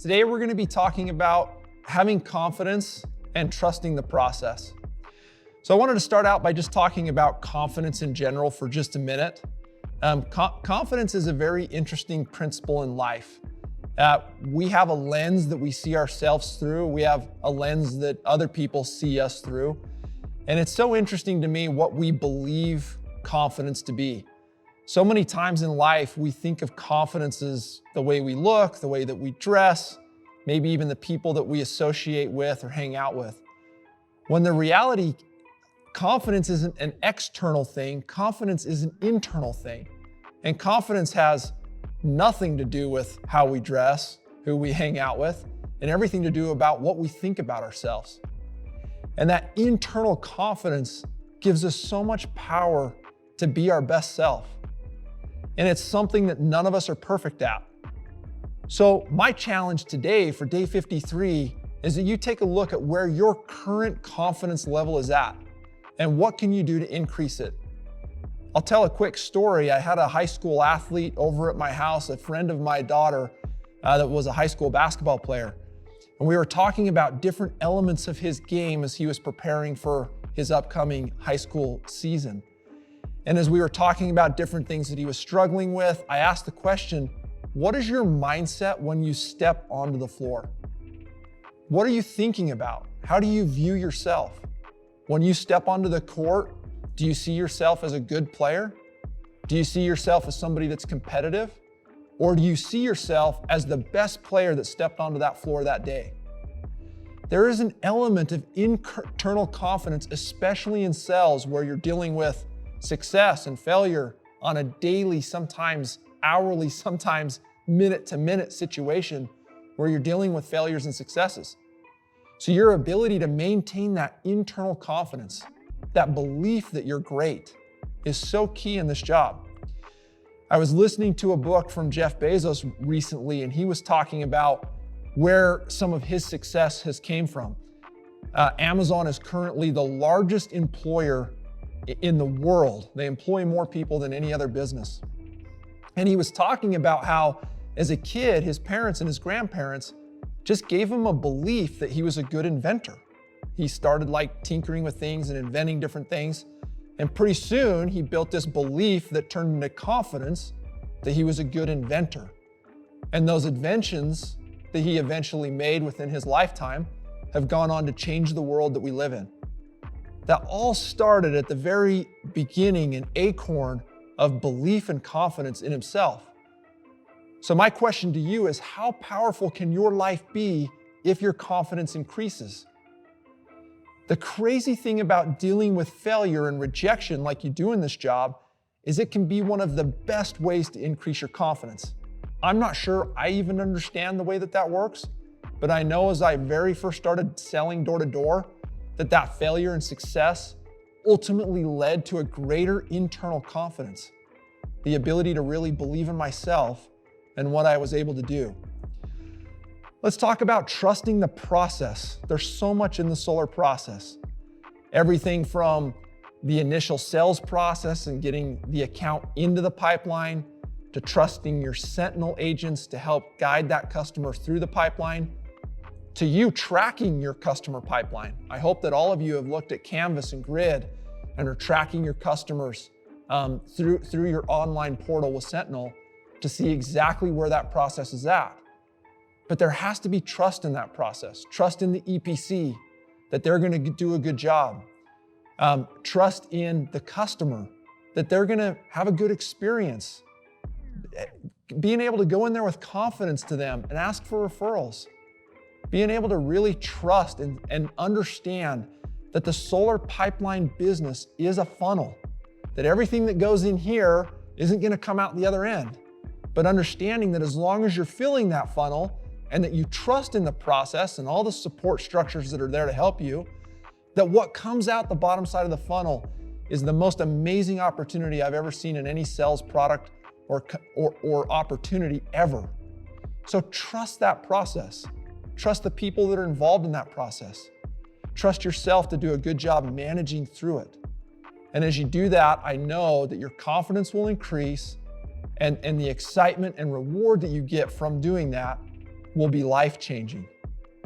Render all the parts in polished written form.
Today we're going to be talking about having confidence and trusting the process. So I wanted to start out by just talking about confidence in general for just a minute. Confidence is a very interesting principle in life. We have a lens that we see ourselves through. We have a lens that other people see us through. And it's so interesting to me what we believe confidence to be. So many times in life, we think of confidence as the way we look, the way that we dress, maybe even the people that we associate with or hang out with. When the reality, confidence isn't an external thing, confidence is an internal thing. And confidence has nothing to do with how we dress, who we hang out with, and everything to do about what we think about ourselves. And that internal confidence gives us so much power to be our best self. And it's something that none of us are perfect at. So my challenge today for day 53 is that you take a look at where your current confidence level is at and what can you do to increase it. I'll tell a quick story. I had a high school athlete over at my house, a friend of my daughter that was a high school basketball player. And we were talking about different elements of his game as he was preparing for his upcoming high school season. And as we were talking about different things that he was struggling with, I asked the question, what is your mindset when you step onto the floor? What are you thinking about? How do you view yourself? When you step onto the court, do you see yourself as a good player? Do you see yourself as somebody that's competitive? Or do you see yourself as the best player that stepped onto that floor that day? There is an element of internal confidence, especially in sales where you're dealing with success and failure on a daily, sometimes hourly, sometimes minute-to-minute situation where you're dealing with failures and successes. So your ability to maintain that internal confidence, that belief that you're great, is so key in this job. I was listening to a book from Jeff Bezos recently, and he was talking about where some of his success has came from. Amazon is currently the largest employer in the world. They employ more people than any other business. And he was talking about how, as a kid, his parents and his grandparents just gave him a belief that he was a good inventor. He started tinkering with things and inventing different things. And pretty soon he built this belief that turned into confidence that he was a good inventor. And those inventions that he eventually made within his lifetime have gone on to change the world that we live in. That all started at the very beginning, an acorn of belief and confidence in himself. So my question to you is, how powerful can your life be if your confidence increases? The crazy thing about dealing with failure and rejection like you do in this job is it can be one of the best ways to increase your confidence. I'm not sure I even understand the way that works, but I know as I very first started selling door to door, that failure and success ultimately led to a greater internal confidence, the ability to really believe in myself and what I was able to do. Let's talk about trusting the process. There's so much in the solar process. Everything from the initial sales process and getting the account into the pipeline, to trusting your sentinel agents to help guide that customer through the pipeline, to you tracking your customer pipeline. I hope that all of you have looked at Canvas and Grid and are tracking your customers through your online portal with Sentinel to see exactly where that process is at. But there has to be trust in that process, trust in the EPC, that they're gonna do a good job. Trust in the customer, that they're gonna have a good experience. Being able to go in there with confidence to them and ask for referrals. Being able to really trust and understand that the solar pipeline business is a funnel, that everything that goes in here isn't gonna come out the other end. But understanding that as long as you're filling that funnel and that you trust in the process and all the support structures that are there to help you, that what comes out the bottom side of the funnel is the most amazing opportunity I've ever seen in any sales product or opportunity ever. So trust that process. Trust the people that are involved in that process. Trust yourself to do a good job managing through it. And as you do that, I know that your confidence will increase and the excitement and reward that you get from doing that will be life-changing.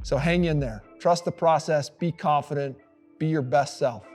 So hang in there. Trust the process, be confident, be your best self.